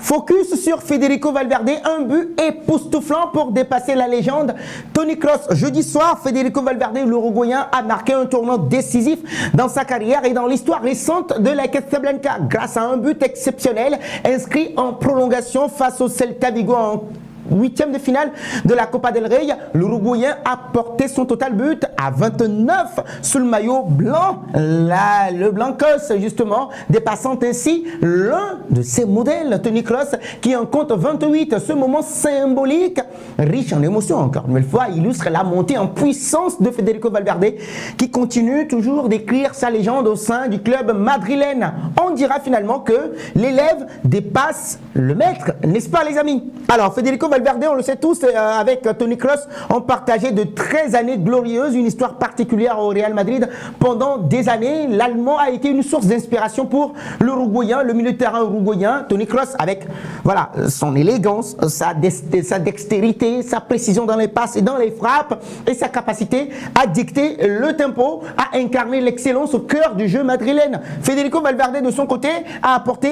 Focus sur Federico Valverde, un but époustouflant pour dépasser la légende Toni Kroos. Jeudi soir, Federico Valverde, l'Uruguayen, a marqué un tournant décisif dans sa carrière et dans l'histoire récente de la Casablanca grâce à un but exceptionnel inscrit en prolongation face au Celta Vigo en huitième de finale de la Copa del Rey. L'Uruguayen a porté son total but à 29 sous le maillot blanc. Le Blancos, justement, dépassant ainsi l'un de ses modèles, Toni Kroos, qui en compte 28. Ce moment symbolique, riche en émotions encore une fois, illustre la montée en puissance de Federico Valverde, qui continue toujours d'écrire sa légende au sein du club madrilène. On dira finalement que l'élève dépasse le maître, n'est-ce pas les amis? Alors, Federico Valverde, on le sait tous, avec Toni Kroos, ont partagé de 13 années glorieuses, une histoire particulière au Real Madrid. Pendant des années, l'Allemand a été une source d'inspiration pour l'Uruguayen, le milieu de terrain uruguayen. Toni Kroos, avec voilà, son élégance, sa dextérité, sa précision dans les passes et dans les frappes, et sa capacité à dicter le tempo, à incarner l'excellence au cœur du jeu madrilène. Federico Valverde, de son côté, a apporté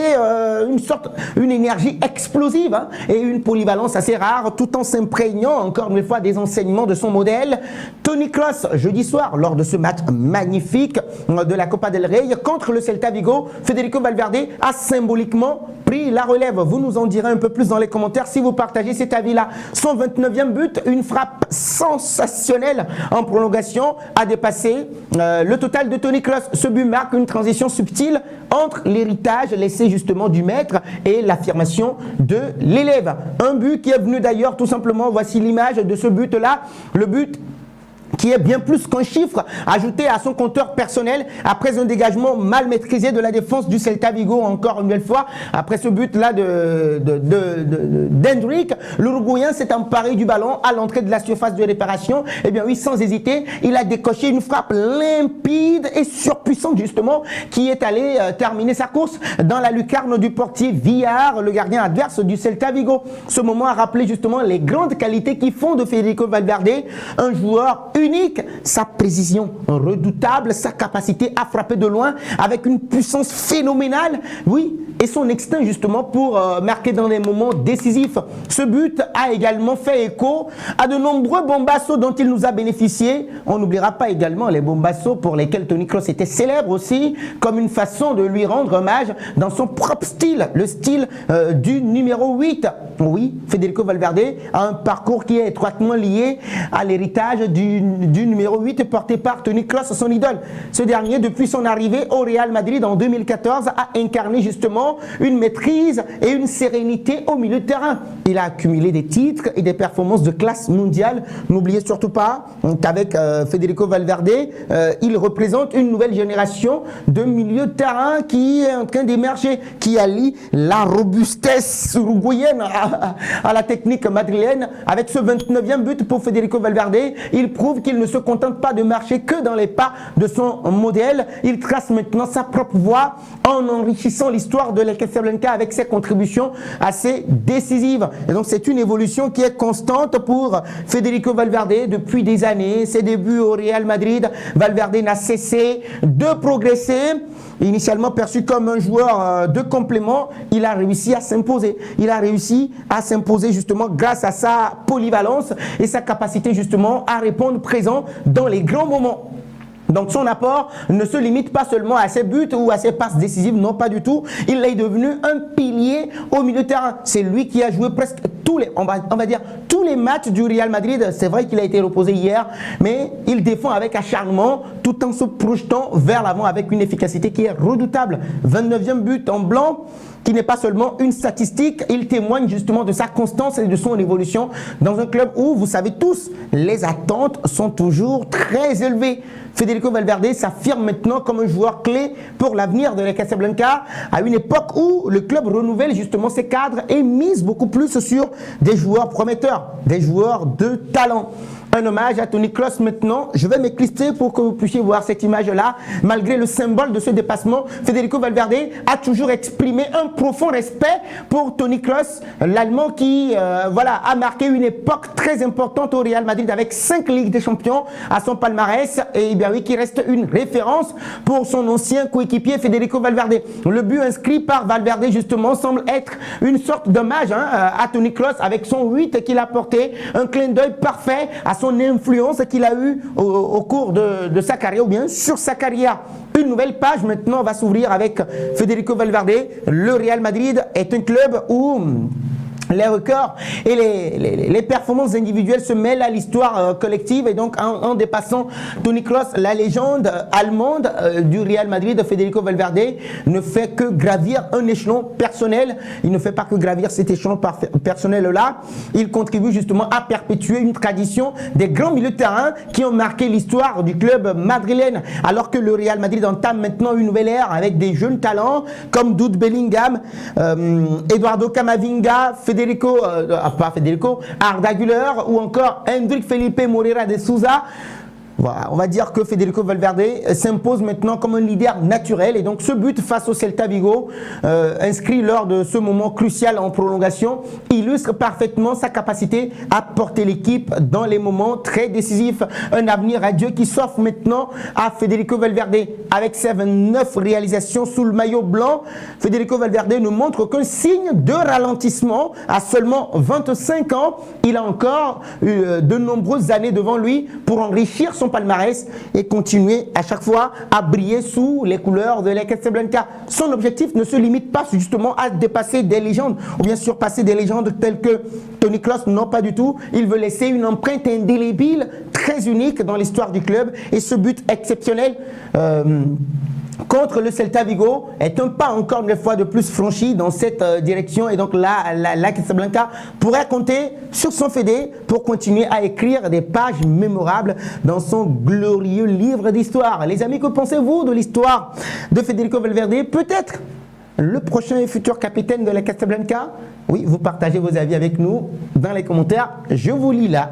une énergie explosive et une polyvalence assez rare, tout en s'imprégnant encore une fois des enseignements de son modèle. Toni Kroos, jeudi soir, lors de ce match magnifique de la Copa del Rey contre le Celta Vigo, Federico Valverde a symboliquement pris la relève. Vous nous en direz un peu plus dans les commentaires si vous partagez cet avis-là. Son 29e but, une frappe sensationnelle en prolongation, a dépassé le total de Toni Kroos. Ce but marque une transition subtile entre l'héritage laissé justement du maître et l'affirmation de l'élève. Un but qui est venu d'ailleurs tout simplement, voici l'image de ce but-là, le but qui est bien plus qu'un chiffre ajouté à son compteur personnel après un dégagement mal maîtrisé de la défense du Celta Vigo, encore une nouvelle fois. Après ce but-là d'Hendrick, l'Uruguayen s'est emparé du ballon à l'entrée de la surface de réparation. Et bien oui, sans hésiter, il a décoché une frappe limpide et surpuissante justement qui est allée terminer sa course dans la lucarne du portier Villar, le gardien adverse du Celta Vigo. Ce moment a rappelé justement les grandes qualités qui font de Federico Valverde un joueur unique, sa précision redoutable, sa capacité à frapper de loin avec une puissance phénoménale, oui, et son instinct justement pour marquer dans des moments décisifs. Ce but a également fait écho à de nombreux bombassos dont il nous a bénéficié. On n'oubliera pas également les bombassos pour lesquels Toni Kroos était célèbre aussi, comme une façon de lui rendre hommage dans son propre style, le style du numéro 8. Oui, Federico Valverde a un parcours qui est étroitement lié à l'héritage du numéro 8 porté par Toni Kroos, son idole. Ce dernier, depuis son arrivée au Real Madrid en 2014, a incarné justement une maîtrise et une sérénité au milieu de terrain. Il a accumulé des titres et des performances de classe mondiale. N'oubliez surtout pas qu'avec Federico Valverde, il représente une nouvelle génération de milieu de terrain qui est en train d'émerger, qui allie la robustesse uruguayenne à la technique madrilène. Avec ce 29e but pour Federico Valverde, il prouve qu'il ne se contente pas de marcher que dans les pas de son modèle. Il trace maintenant sa propre voie en enrichissant l'histoire de la Casablanca avec ses contributions assez décisives. Et donc c'est une évolution qui est constante pour Federico Valverde depuis des années. Ses débuts au Real Madrid, Valverde n'a cessé de progresser. Initialement perçu comme un joueur de complément, il a réussi à s'imposer. Il a réussi à s'imposer justement grâce à sa polyvalence et sa capacité justement à répondre présent dans les grands moments. Donc son apport ne se limite pas seulement à ses buts ou à ses passes décisives, non pas du tout. Il est devenu un pilier au milieu de terrain. C'est lui qui a joué presque tous les, on va dire tous les matchs du Real Madrid. C'est vrai qu'il a été reposé hier, mais il défend avec acharnement tout en se projetant vers l'avant avec une efficacité qui est redoutable. 29e but en blanc, qui n'est pas seulement une statistique, il témoigne justement de sa constance et de son évolution dans un club où, vous savez tous, les attentes sont toujours très élevées. Federico Valverde s'affirme maintenant comme un joueur clé pour l'avenir de la Casablanca à une époque où le club renouvelle justement ses cadres et mise beaucoup plus sur des joueurs prometteurs, des joueurs de talent. un hommage à Toni Kroos maintenant. Je vais m'éclipser pour que vous puissiez voir cette image-là. Malgré le symbole de ce dépassement, Federico Valverde a toujours exprimé un profond respect pour Toni Kroos, l'Allemand qui voilà, a marqué une époque très importante au Real Madrid avec 5 Ligues des Champions à son palmarès et bien oui, qui reste une référence pour son ancien coéquipier Federico Valverde. Le but inscrit par Valverde justement semble être une sorte d'hommage à Toni Kroos avec son 8 qu'il a porté, un clin d'œil parfait à son influence qu'il a eu au cours de sa carrière ou bien sur sa carrière. Une nouvelle page maintenant va s'ouvrir avec Federico Valverde. Le Real Madrid est un club où les records et les performances individuelles se mêlent à l'histoire collective et donc en dépassant Toni Kroos, la légende allemande du Real Madrid, Federico Valverde ne fait que gravir un échelon personnel. Il ne fait pas que gravir cet échelon personnel-là. Il contribue justement à perpétuer une tradition des grands milieux de terrain qui ont marqué l'histoire du club madrilène. Alors que le Real Madrid entame maintenant une nouvelle ère avec des jeunes talents comme Jude Bellingham, Eduardo Camavinga, Arda Güler ou encore Hendrik Felipe Moreira de Souza. Voilà, on va dire que Federico Valverde s'impose maintenant comme un leader naturel et donc ce but face au Celta Vigo inscrit lors de ce moment crucial en prolongation illustre parfaitement sa capacité à porter l'équipe dans les moments très décisifs. Un avenir radieux qui s'offre maintenant à Federico Valverde avec ses 29 réalisations sous le maillot blanc. Federico Valverde ne montre qu'un signe de ralentissement à seulement 25 ans. Il a encore eu de nombreuses années devant lui pour enrichir son palmarès et continuer à chaque fois à briller sous les couleurs de la Casablanca. Son objectif ne se limite pas justement à dépasser des légendes ou bien surpasser des légendes telles que Toni Kroos, non pas du tout. Il veut laisser une empreinte indélébile très unique dans l'histoire du club et ce but exceptionnel contre le Celta Vigo est un pas encore une fois de plus franchi dans cette direction et donc là, la Casablanca pourrait compter sur son fédé pour continuer à écrire des pages mémorables dans son glorieux livre d'histoire. Les amis, que pensez-vous de l'histoire de Federico Valverde? Peut-être le prochain et futur capitaine de la Casablanca? Oui, vous partagez vos avis avec nous dans les commentaires. Je vous lis là.